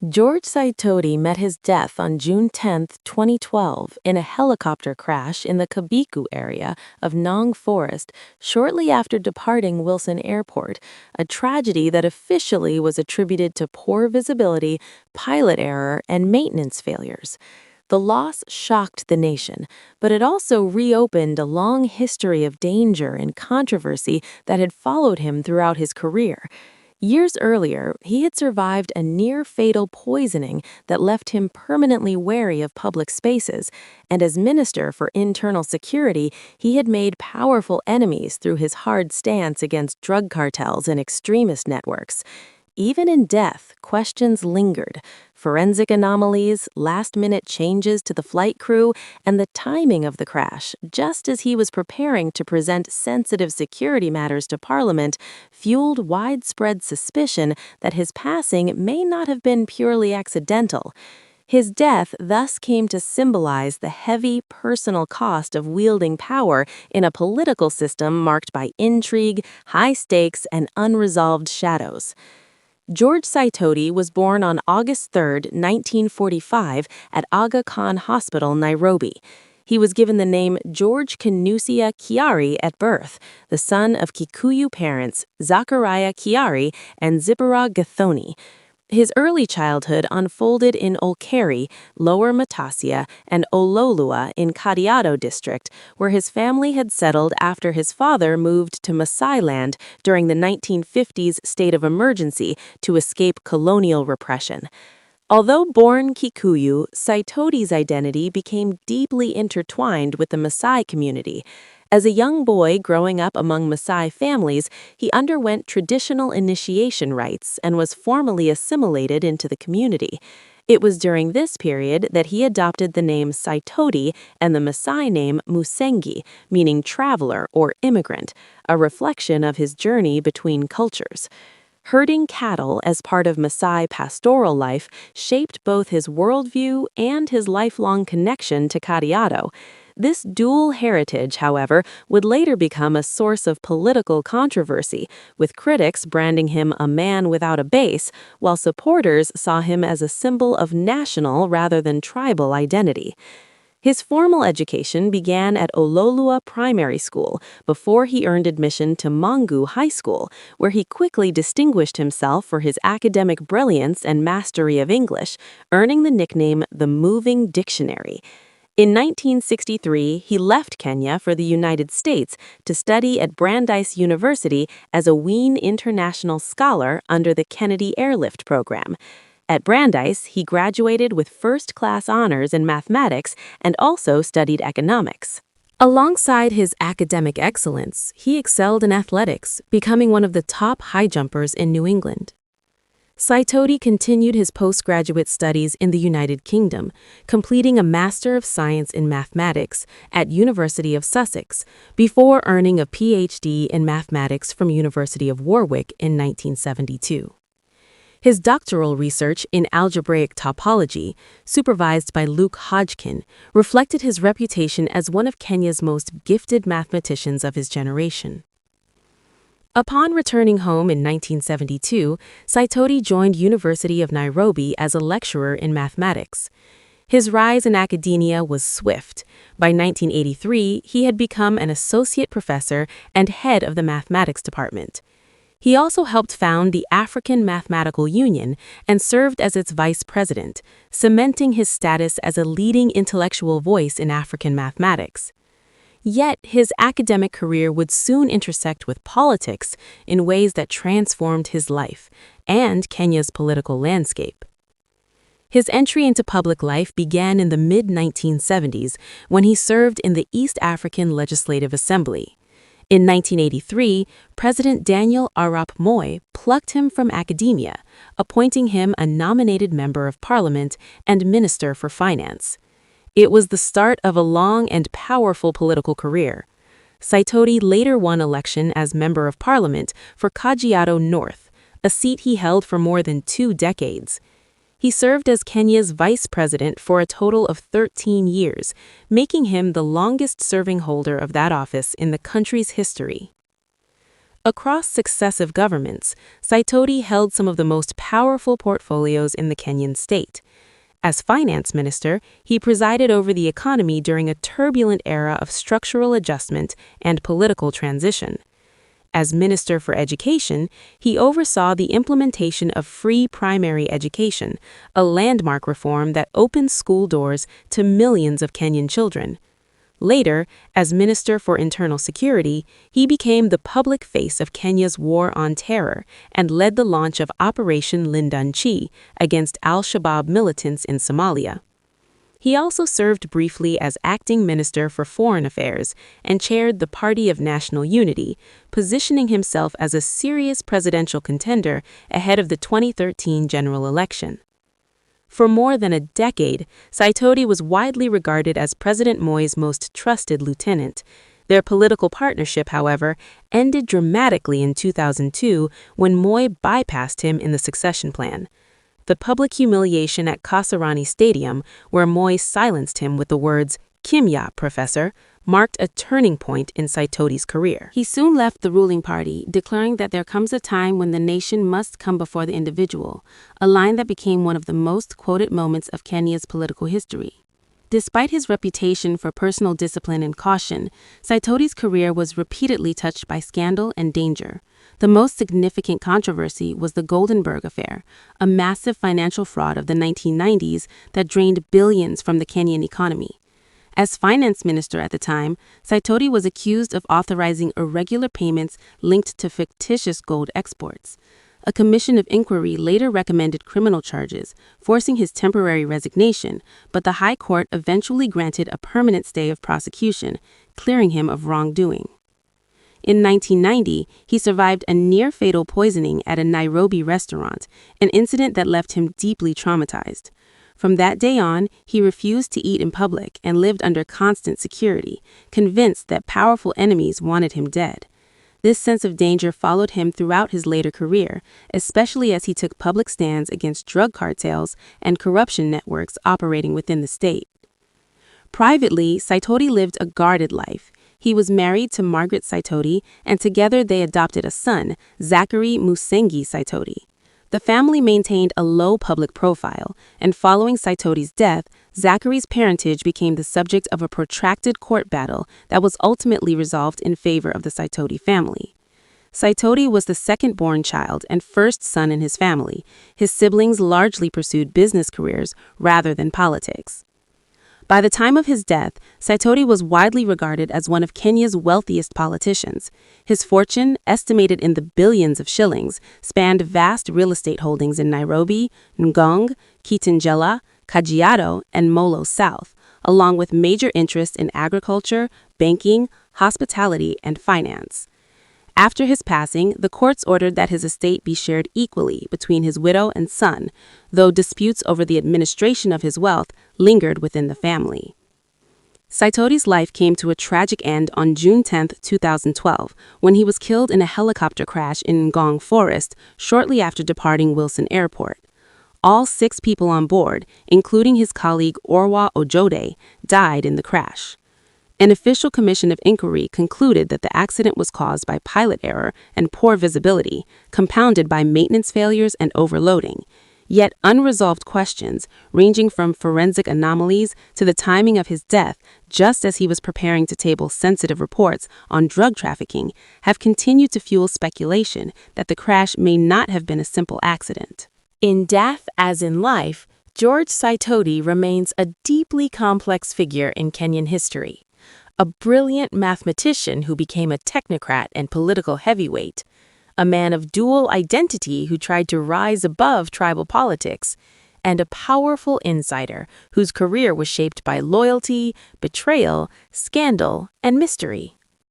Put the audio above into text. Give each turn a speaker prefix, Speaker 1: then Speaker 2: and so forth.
Speaker 1: George Saitoti met his death on June 10, 2012, in a helicopter crash in the Kabiku area of Nong Forest shortly after departing Wilson Airport, a tragedy that officially was attributed to poor visibility, pilot error, and maintenance failures. The loss shocked the nation, but it also reopened a long history of danger and controversy that had followed him throughout his career. Years earlier, he had survived a near-fatal poisoning that left him permanently wary of public spaces, and as Minister for Internal Security, he had made powerful enemies through his hard stance against drug cartels and extremist networks. Even in death, questions lingered. Forensic anomalies, last-minute changes to the flight crew, and the timing of the crash, just as he was preparing to present sensitive security matters to Parliament, fueled widespread suspicion that his passing may not have been purely accidental. His death thus came to symbolize the heavy personal cost of wielding power in a political system marked by intrigue, high stakes, and unresolved shadows. George Saitoti was born on August 3, 1945, at Aga Khan Hospital, Nairobi. He was given the name George Kanusia Kiari at birth, the son of Kikuyu parents Zachariah Kiari and Zipporah Gathoni. His early childhood unfolded in Olkeri, Lower Matasia, and Ololua in Kajiado district, where his family had settled after his father moved to Maasai land during the 1950s state of emergency to escape colonial repression. Although born Kikuyu, Saitoti's identity became deeply intertwined with the Maasai community. As a young boy growing up among Maasai families, he underwent traditional initiation rites and was formally assimilated into the community. It was during this period that he adopted the name Saitoti and the Maasai name Musengi, meaning traveler or immigrant, a reflection of his journey between cultures. Herding cattle as part of Maasai pastoral life shaped both his worldview and his lifelong connection to Kajiado. This dual heritage, however, would later become a source of political controversy, with critics branding him a man without a base, while supporters saw him as a symbol of national rather than tribal identity. His formal education began at Ololua Primary School before he earned admission to Mangu High School, where he quickly distinguished himself for his academic brilliance and mastery of English, earning the nickname the Moving Dictionary. In 1963, he left Kenya for the United States to study at Brandeis University as a Wien International Scholar under the Kennedy Airlift Program. At Brandeis, he graduated with first-class honors in mathematics and also studied economics. Alongside his academic excellence, he excelled in athletics, becoming one of the top high jumpers in New England. Saitoti continued his postgraduate studies in the United Kingdom, completing a Master of Science in Mathematics at University of Sussex, before earning a PhD in Mathematics from University of Warwick in 1972. His doctoral research in algebraic topology, supervised by Luke Hodgkin, reflected his reputation as one of Kenya's most gifted mathematicians of his generation. Upon returning home in 1972, Saitoti joined University of Nairobi as a lecturer in mathematics. His rise in academia was swift. By 1983, he had become an associate professor and head of the mathematics department. He also helped found the African Mathematical Union and served as its vice president, cementing his status as a leading intellectual voice in African mathematics. Yet, his academic career would soon intersect with politics in ways that transformed his life and Kenya's political landscape. His entry into public life began in the mid-1970s when he served in the East African Legislative Assembly. In 1983, President Daniel Arap Moi plucked him from academia, appointing him a nominated member of parliament and minister for finance. It was the start of a long and powerful political career. Saitoti later won election as Member of Parliament for Kajiado North, a seat he held for more than 2 decades. He served as Kenya's vice president for a total of 13 years, making him the longest-serving holder of that office in the country's history. Across successive governments, Saitoti held some of the most powerful portfolios in the Kenyan state. As finance minister, he presided over the economy during a turbulent era of structural adjustment and political transition. As Minister for Education, he oversaw the implementation of free primary education, a landmark reform that opened school doors to millions of Kenyan children. Later, as Minister for Internal Security, he became the public face of Kenya's war on terror and led the launch of Operation Lindanchi against al-Shabaab militants in Somalia. He also served briefly as acting Minister for Foreign Affairs and chaired the Party of National Unity, positioning himself as a serious presidential contender ahead of the 2013 general election. For more than a decade, Saitoti was widely regarded as President Moi's most trusted lieutenant. Their political partnership, however, ended dramatically in 2002 when Moi bypassed him in the succession plan. The public humiliation at Kasarani Stadium, where Moi silenced him with the words, "Kimya, Professor," marked a turning point in Saitoti's career. He soon left the ruling party, declaring that there comes a time when the nation must come before the individual, a line that became one of the most quoted moments of Kenya's political history. Despite his reputation for personal discipline and caution, Saitoti's career was repeatedly touched by scandal and danger. The most significant controversy was the Goldenberg affair, a massive financial fraud of the 1990s that drained billions from the Kenyan economy. As finance minister at the time, Saitoti was accused of authorizing irregular payments linked to fictitious gold exports. A commission of inquiry later recommended criminal charges, forcing his temporary resignation, but the High Court eventually granted a permanent stay of prosecution, clearing him of wrongdoing. In 1990, he survived a near-fatal poisoning at a Nairobi restaurant, an incident that left him deeply traumatized. From that day on, he refused to eat in public and lived under constant security, convinced that powerful enemies wanted him dead. This sense of danger followed him throughout his later career, especially as he took public stands against drug cartels and corruption networks operating within the state. Privately, Saitoti lived a guarded life. He was married to Margaret Saitoti, and together they adopted a son, Zachary Musengi Saitoti. The family maintained a low public profile, and following Saitoti's death, Zachary's parentage became the subject of a protracted court battle that was ultimately resolved in favor of the Saitoti family. Saitoti was the second-born child and first son in his family. His siblings largely pursued business careers rather than politics. By the time of his death, Saitoti was widely regarded as one of Kenya's wealthiest politicians. His fortune, estimated in the billions of shillings, spanned vast real estate holdings in Nairobi, Ngong, Kitengela, Kajiado, and Molo South, along with major interests in agriculture, banking, hospitality, and finance. After his passing, the courts ordered that his estate be shared equally between his widow and son, though disputes over the administration of his wealth lingered within the family. Saitoti's life came to a tragic end on June 10, 2012, when he was killed in a helicopter crash in Ngong Forest shortly after departing Wilson Airport. All 6 people on board, including his colleague Orwa Ojode, died in the crash. An official commission of inquiry concluded that the accident was caused by pilot error and poor visibility, compounded by maintenance failures and overloading. Yet unresolved questions, ranging from forensic anomalies to the timing of his death, just as he was preparing to table sensitive reports on drug trafficking, have continued to fuel speculation that the crash may not have been a simple accident. In death as in life, George Saitoti remains a deeply complex figure in Kenyan history. A brilliant mathematician who became a technocrat and political heavyweight, a man of dual identity who tried to rise above tribal politics, and a powerful insider whose career was shaped by loyalty, betrayal, scandal, and mystery.